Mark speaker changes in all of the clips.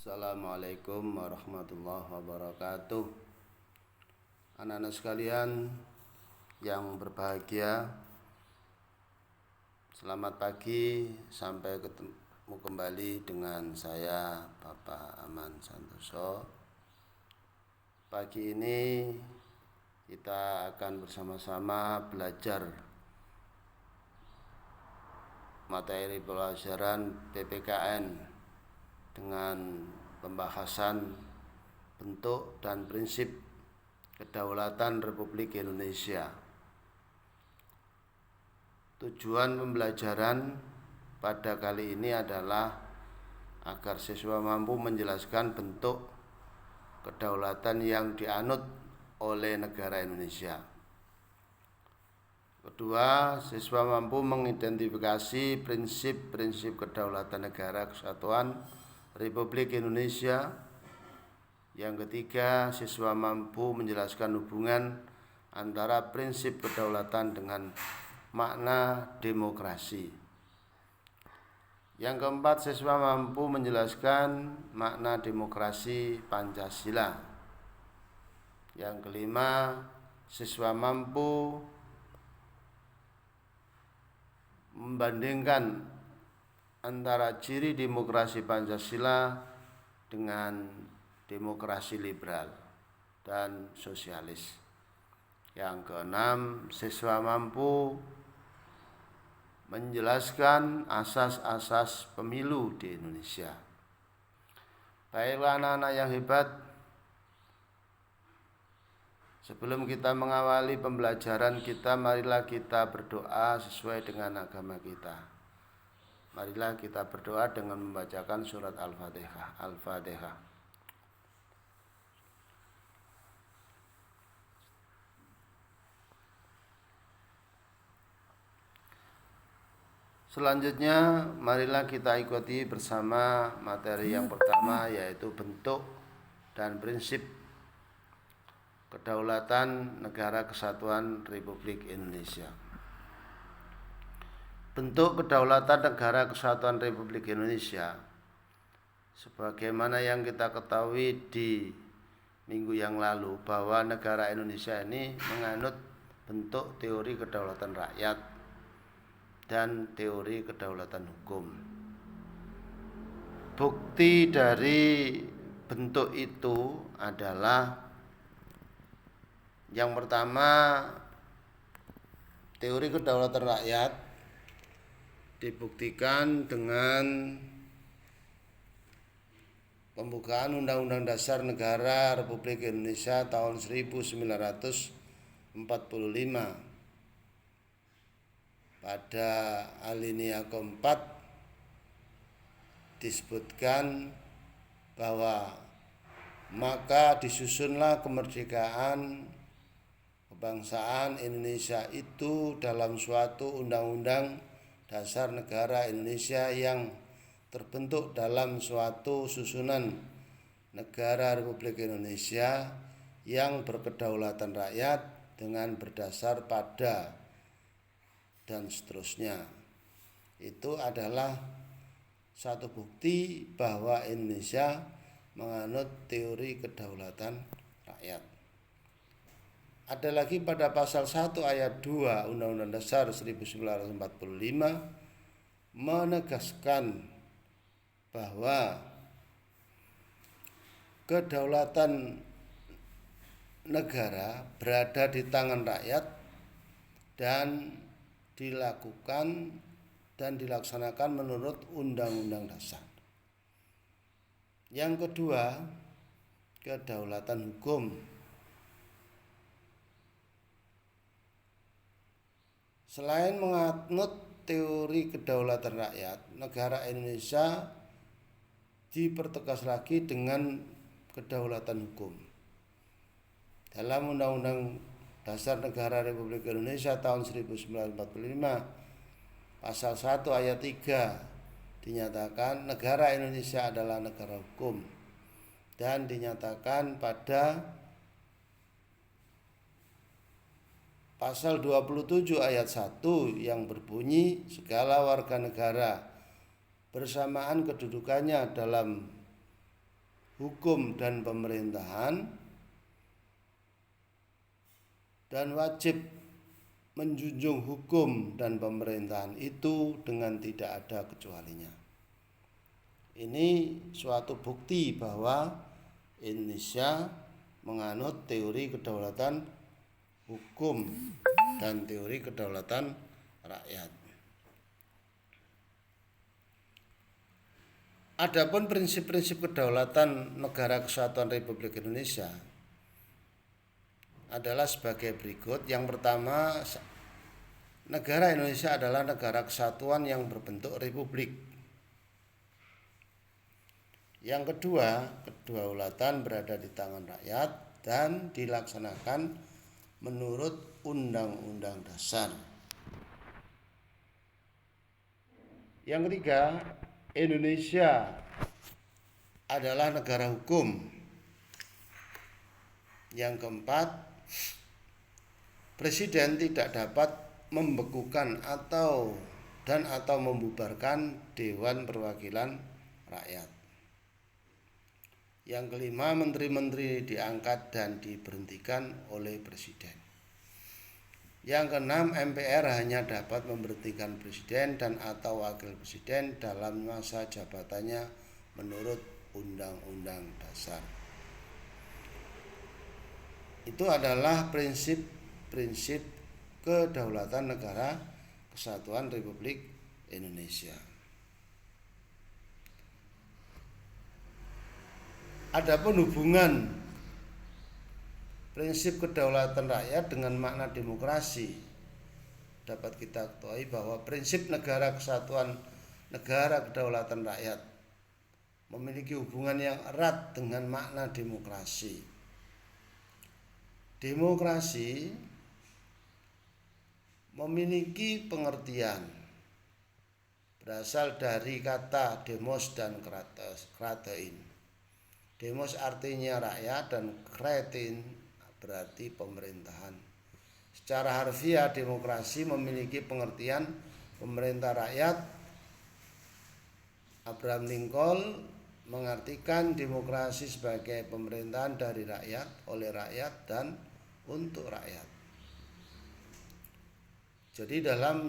Speaker 1: Assalamualaikum warahmatullahi wabarakatuh. Anak-anak sekalian yang berbahagia, selamat pagi. Sampai ketemu kembali dengan saya Bapak Aman Santoso. Pagi ini kita akan bersama-sama belajar materi pelajaran PPKN dengan pembahasan bentuk dan prinsip kedaulatan Republik Indonesia. Tujuan pembelajaran pada kali ini adalah agar siswa mampu menjelaskan bentuk kedaulatan yang dianut oleh negara Indonesia. Kedua, siswa mampu mengidentifikasi prinsip-prinsip kedaulatan negara kesatuan Republik Indonesia. Yang ketiga, siswa mampu menjelaskan hubungan antara prinsip kedaulatan dengan makna demokrasi. Yang keempat, siswa mampu menjelaskan makna demokrasi Pancasila. Yang kelima, siswa mampu membandingkan antara ciri demokrasi Pancasila dengan demokrasi liberal dan sosialis. Yang keenam, siswa mampu menjelaskan asas-asas pemilu di Indonesia. Baiklah anak-anak yang hebat, sebelum kita mengawali pembelajaran kita, marilah kita berdoa sesuai dengan agama kita. Marilah kita berdoa dengan membacakan surat Al-Fatihah. Al-Fatihah. Selanjutnya, marilah kita ikuti bersama materi yang pertama, yaitu bentuk dan prinsip kedaulatan Negara Kesatuan Republik Indonesia. Bentuk kedaulatan Negara Kesatuan Republik Indonesia, sebagaimana yang kita ketahui di minggu yang lalu, bahwa negara Indonesia ini menganut bentuk teori kedaulatan rakyat dan teori kedaulatan hukum. Bukti dari bentuk itu adalah yang pertama, teori kedaulatan rakyat dibuktikan dengan pembukaan Undang-Undang Dasar Negara Republik Indonesia tahun 1945. Pada alinea keempat disebutkan bahwa maka disusunlah kemerdekaan kebangsaan Indonesia itu dalam suatu undang-undang dasar negara Indonesia yang terbentuk dalam suatu susunan negara Republik Indonesia yang berkedaulatan rakyat dengan berdasar pada dan seterusnya. Itu adalah satu bukti bahwa Indonesia menganut teori kedaulatan rakyat. Ada lagi pada pasal 1 ayat 2 Undang-Undang Dasar 1945 menegaskan bahwa kedaulatan negara berada di tangan rakyat dan dilakukan dan dilaksanakan menurut Undang-Undang Dasar. Yang kedua, kedaulatan hukum. Selain menganut teori kedaulatan rakyat, negara Indonesia dipertegas lagi dengan kedaulatan hukum. Dalam Undang-Undang Dasar Negara Republik Indonesia tahun 1945, pasal 1 ayat 3 dinyatakan negara Indonesia adalah negara hukum, dan dinyatakan pada pasal 27 ayat 1 yang berbunyi segala warga negara bersamaan kedudukannya dalam hukum dan pemerintahan, dan wajib menjunjung hukum dan pemerintahan itu dengan tidak ada kecualinya. Ini suatu bukti bahwa Indonesia menganut teori kedaulatan hukum dan teori kedaulatan rakyat. Adapun prinsip-prinsip kedaulatan Negara Kesatuan Republik Indonesia adalah sebagai berikut. Yang pertama, negara Indonesia adalah negara kesatuan yang berbentuk republik. Yang kedua, kedaulatan berada di tangan rakyat dan dilaksanakan menurut Undang-Undang Dasar. Yang ketiga, Indonesia adalah negara hukum. Yang keempat, Presiden tidak dapat membekukan atau membubarkan Dewan Perwakilan Rakyat. Yang kelima, menteri-menteri diangkat dan diberhentikan oleh Presiden. Yang keenam, MPR hanya dapat memberhentikan Presiden dan atau Wakil Presiden dalam masa jabatannya menurut Undang-Undang Dasar. Itu adalah prinsip-prinsip kedaulatan Negara Kesatuan Republik Indonesia. Adapun hubungan prinsip kedaulatan rakyat dengan makna demokrasi, dapat kita ketahui bahwa prinsip negara kesatuan, negara kedaulatan rakyat memiliki hubungan yang erat dengan makna demokrasi. Demokrasi memiliki pengertian berasal dari kata demos dan kratein. Demos artinya rakyat dan kratein berarti pemerintahan. Secara harfiah, demokrasi memiliki pengertian pemerintah rakyat. Abraham Lincoln mengartikan demokrasi sebagai pemerintahan dari rakyat, oleh rakyat, dan untuk rakyat. Jadi dalam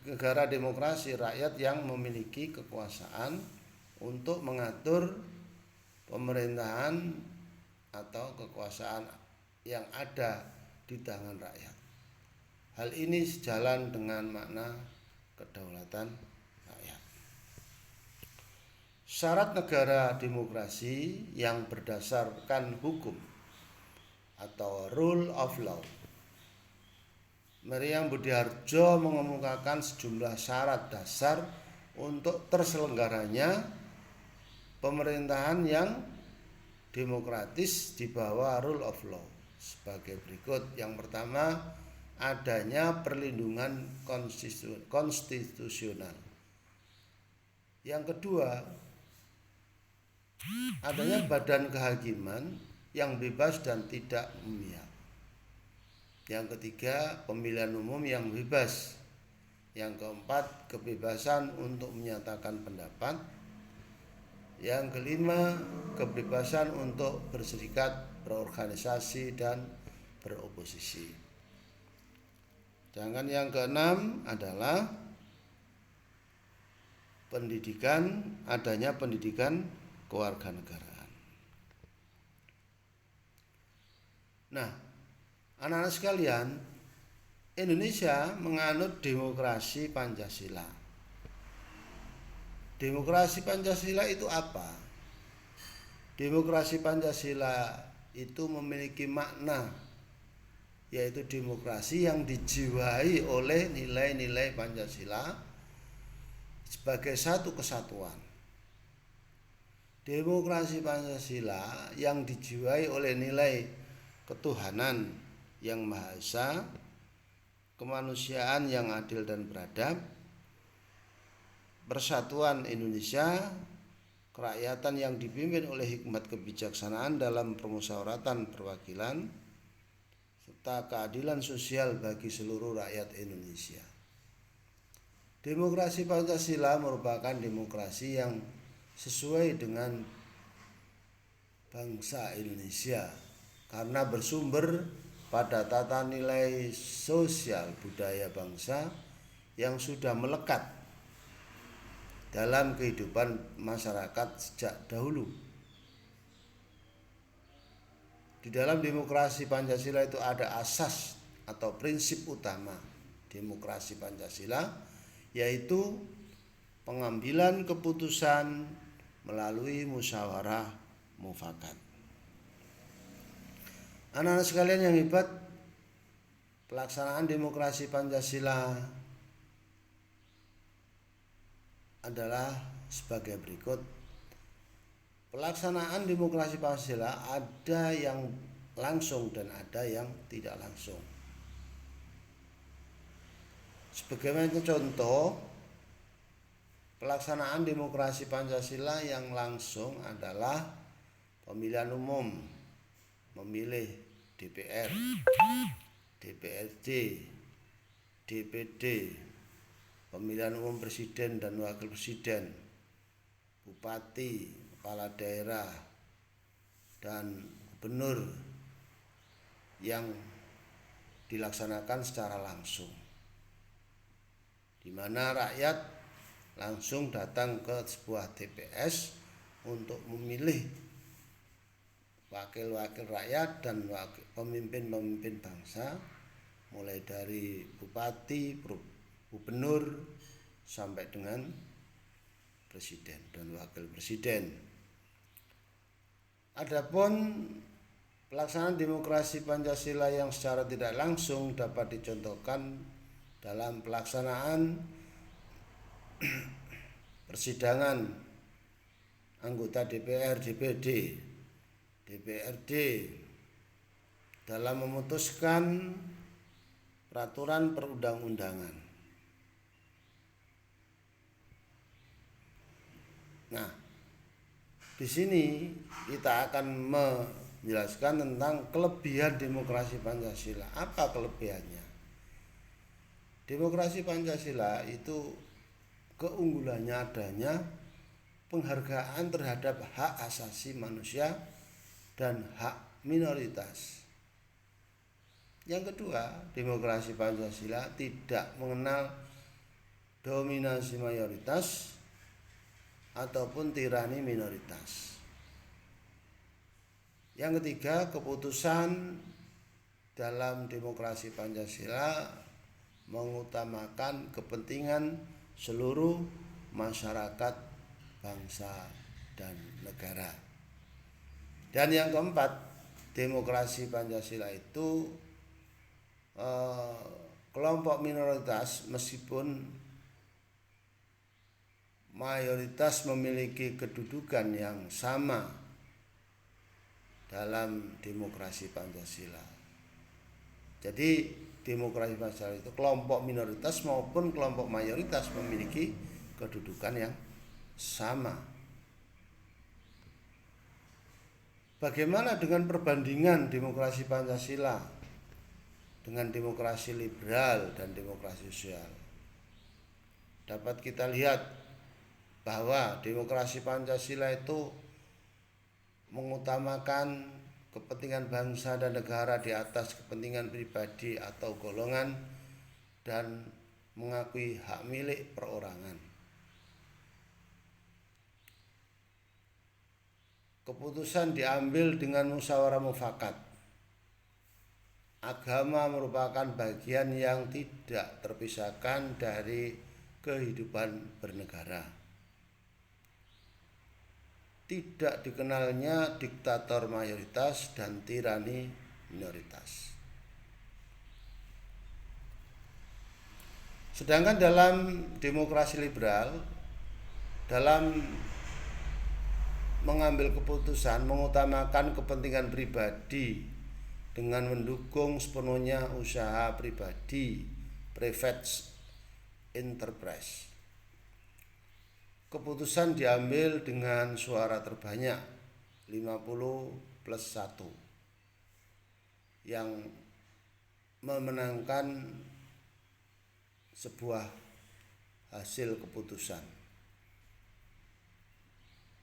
Speaker 1: negara demokrasi, rakyat yang memiliki kekuasaan untuk mengatur pemerintahan atau kekuasaan yang ada di tangan rakyat. Hal ini sejalan dengan makna kedaulatan rakyat. Syarat negara demokrasi yang berdasarkan hukum atau rule of law. Meriam Budiharjo mengemukakan sejumlah syarat dasar untuk terselenggaranya pemerintahan yang demokratis di bawah rule of law sebagai berikut. Yang pertama, adanya perlindungan konstitusional. Yang kedua, adanya badan kehakiman yang bebas dan tidak memihak. Yang ketiga, pemilihan umum yang bebas. Yang keempat, kebebasan untuk menyatakan pendapat. Yang kelima, kebebasan untuk berserikat, berorganisasi, dan beroposisi. Sedangkan yang keenam adalah pendidikan, adanya pendidikan kewarganegaraan. Nah, anak-anak sekalian, Indonesia menganut demokrasi Pancasila. Demokrasi Pancasila itu apa? Demokrasi Pancasila itu memiliki makna, yaitu demokrasi yang dijiwai oleh nilai-nilai Pancasila sebagai satu kesatuan. Demokrasi Pancasila yang dijiwai oleh nilai ketuhanan yang Maha Esa, kemanusiaan yang adil dan beradab, persatuan Indonesia, kerakyatan yang dipimpin oleh hikmat kebijaksanaan dalam permusyawaratan perwakilan, serta keadilan sosial bagi seluruh rakyat Indonesia. Demokrasi Pancasila merupakan demokrasi yang sesuai dengan bangsa Indonesia karena bersumber pada tata nilai sosial budaya bangsa yang sudah melekat dalam kehidupan masyarakat sejak dahulu. Di dalam demokrasi Pancasila itu ada asas atau prinsip utama demokrasi Pancasila, yaitu pengambilan keputusan melalui musyawarah mufakat. Anak-anak sekalian yang hebat, pelaksanaan demokrasi Pancasila adalah sebagai berikut. Pelaksanaan demokrasi Pancasila ada yang langsung dan ada yang tidak langsung. Sebagai contoh, pelaksanaan demokrasi Pancasila yang langsung adalah pemilihan umum, memilih DPR, DPRD, DPD, pemilihan umum presiden dan wakil presiden, bupati, kepala daerah, dan gubernur yang dilaksanakan secara langsung, di mana rakyat langsung datang ke sebuah TPS untuk memilih wakil-wakil rakyat dan pemimpin-pemimpin bangsa, mulai dari bupati, gubernur, sampai dengan presiden dan wakil presiden. Adapun pelaksanaan demokrasi Pancasila yang secara tidak langsung dapat dicontohkan dalam pelaksanaan persidangan anggota DPR, DPD, DPRD dalam memutuskan peraturan perundang-undangan. Nah, di sini kita akan menjelaskan tentang kelebihan demokrasi Pancasila. Apa kelebihannya? Demokrasi Pancasila itu keunggulannya adanya penghargaan terhadap hak asasi manusia dan hak minoritas. Yang kedua, demokrasi Pancasila tidak mengenal dominasi mayoritas ataupun tirani minoritas. Yang ketiga, keputusan dalam demokrasi Pancasila mengutamakan kepentingan seluruh masyarakat bangsa dan negara. Dan yang keempat, demokrasi Pancasila itu kelompok minoritas meskipun mayoritas memiliki kedudukan yang sama dalam demokrasi Pancasila. Jadi demokrasi Pancasila itu kelompok minoritas maupun kelompok mayoritas memiliki kedudukan yang sama. Bagaimana dengan perbandingan demokrasi Pancasila dengan demokrasi liberal dan demokrasi sosial? Dapat kita lihat bahwa demokrasi Pancasila itu mengutamakan kepentingan bangsa dan negara di atas kepentingan pribadi atau golongan dan mengakui hak milik perorangan. Keputusan diambil dengan musyawarah mufakat. Agama merupakan bagian yang tidak terpisahkan dari kehidupan bernegara. Tidak dikenalnya diktator mayoritas dan tirani minoritas. Sedangkan dalam demokrasi liberal, dalam mengambil keputusan mengutamakan kepentingan pribadi dengan mendukung sepenuhnya usaha pribadi, private enterprise. Keputusan diambil dengan suara terbanyak 50+1 yang memenangkan sebuah hasil keputusan.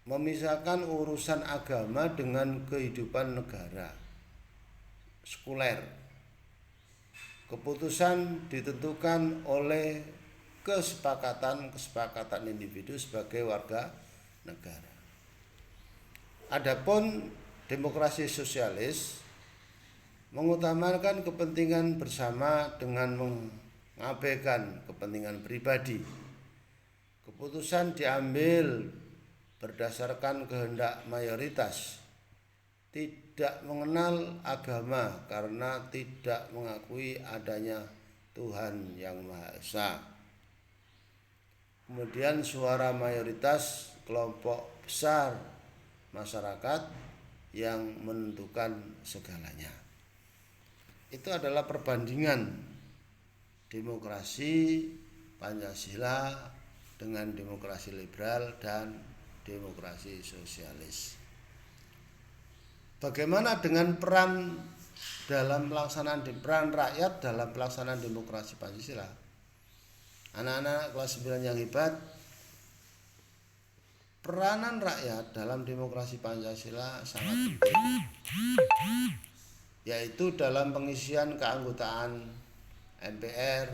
Speaker 1: memisahkan urusan agama dengan kehidupan negara, sekuler. Keputusan ditentukan oleh kesepakatan individu sebagai warga negara. Adapun demokrasi sosialis mengutamakan kepentingan bersama dengan mengabaikan kepentingan pribadi. Keputusan diambil berdasarkan kehendak mayoritas, tidak mengenal agama karena tidak mengakui adanya Tuhan yang Maha Esa. Kemudian suara mayoritas kelompok besar masyarakat yang menentukan segalanya. Itu adalah perbandingan demokrasi Pancasila dengan demokrasi liberal dan demokrasi sosialis. Bagaimana dengan peran rakyat dalam pelaksanaan demokrasi Pancasila? Anak-anak kelas 9 yang hebat, peranan rakyat dalam demokrasi Pancasila sangat penting, yaitu dalam pengisian keanggotaan MPR,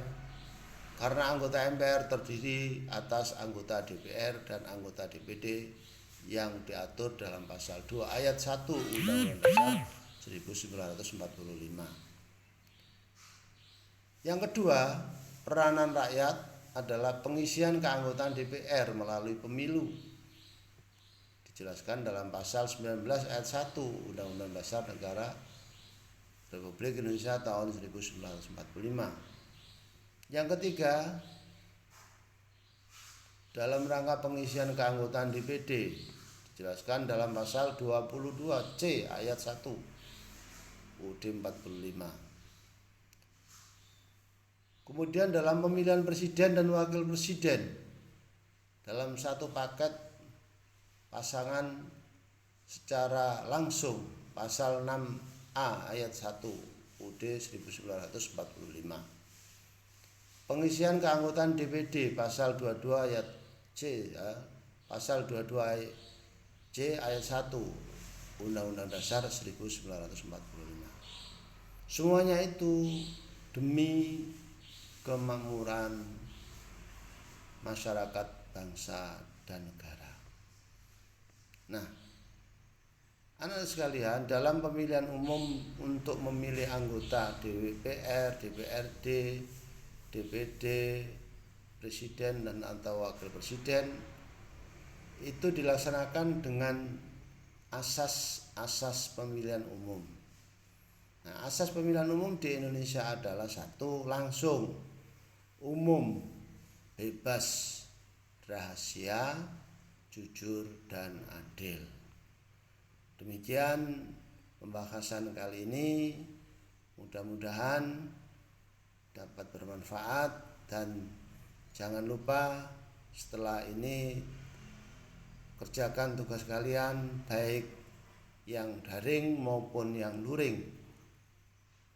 Speaker 1: karena anggota MPR terdiri atas anggota DPR dan anggota DPD yang diatur dalam pasal 2 ayat 1 Undang-Undang Dasar 1945. Yang kedua, peranan rakyat adalah pengisian keanggotaan DPR melalui pemilu. Dijelaskan dalam pasal 19 ayat 1 Undang-Undang Dasar Negara Republik Indonesia tahun 1945. Yang ketiga, dalam rangka pengisian keanggotaan DPD dijelaskan dalam pasal 22C ayat 1 UUD 45. Kemudian dalam pemilihan presiden dan wakil presiden dalam satu paket pasangan secara langsung pasal 6A ayat 1 UUD 1945. Pengisian keanggotaan DPD pasal 22 ayat C pasal 22 C ayat 1 Undang-Undang Dasar 1945. Semuanya itu demi kemakmuran masyarakat, bangsa dan negara. Nah, anak sekalian, dalam pemilihan umum untuk memilih anggota DPR, DPRD, DPD, presiden dan atau wakil presiden itu dilaksanakan dengan asas pemilihan umum. Nah, asas pemilihan umum di Indonesia adalah satu, langsung, umum, bebas, rahasia, jujur dan adil. Demikian pembahasan kali ini, mudah-mudahan dapat bermanfaat, dan jangan lupa setelah ini kerjakan tugas kalian baik yang daring maupun yang luring.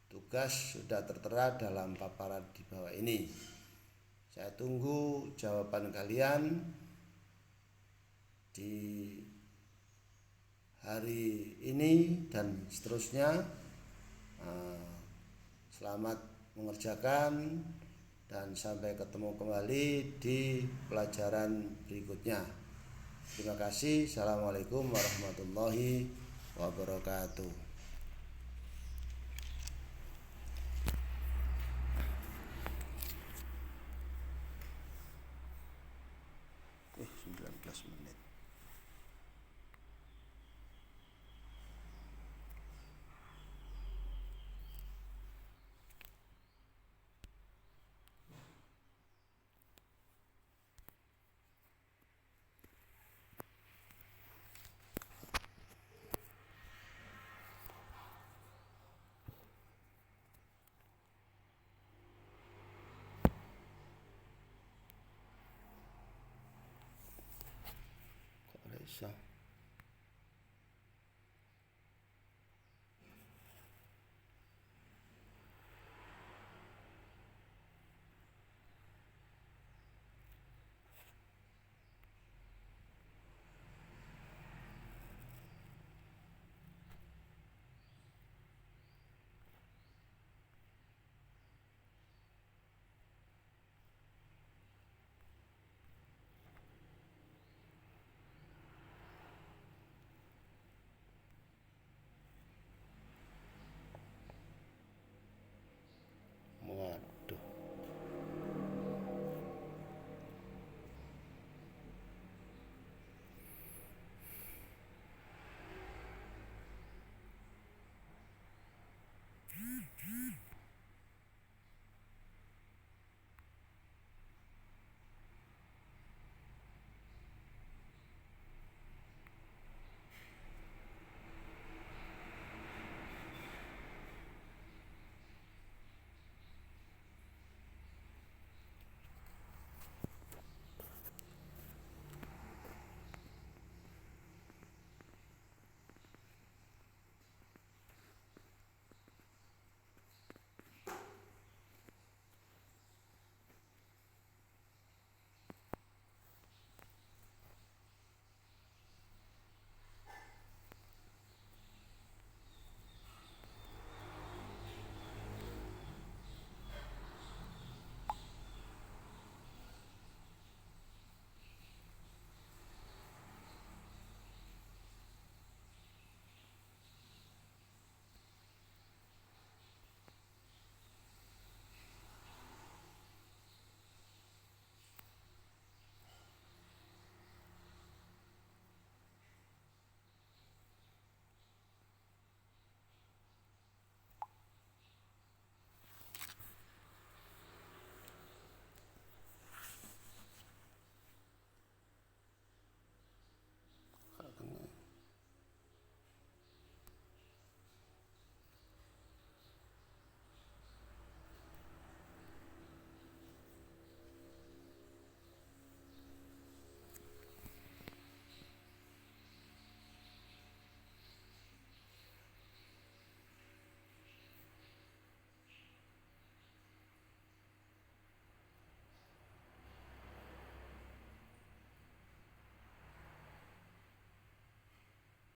Speaker 1: Tugas sudah tertera dalam paparan di bawah ini. Saya tunggu jawaban kalian di hari ini dan seterusnya. Selamat mengerjakan dan sampai ketemu kembali di pelajaran berikutnya. Terima kasih. Assalamualaikum warahmatullahi wabarakatuh. 19 menit. Kok bisa?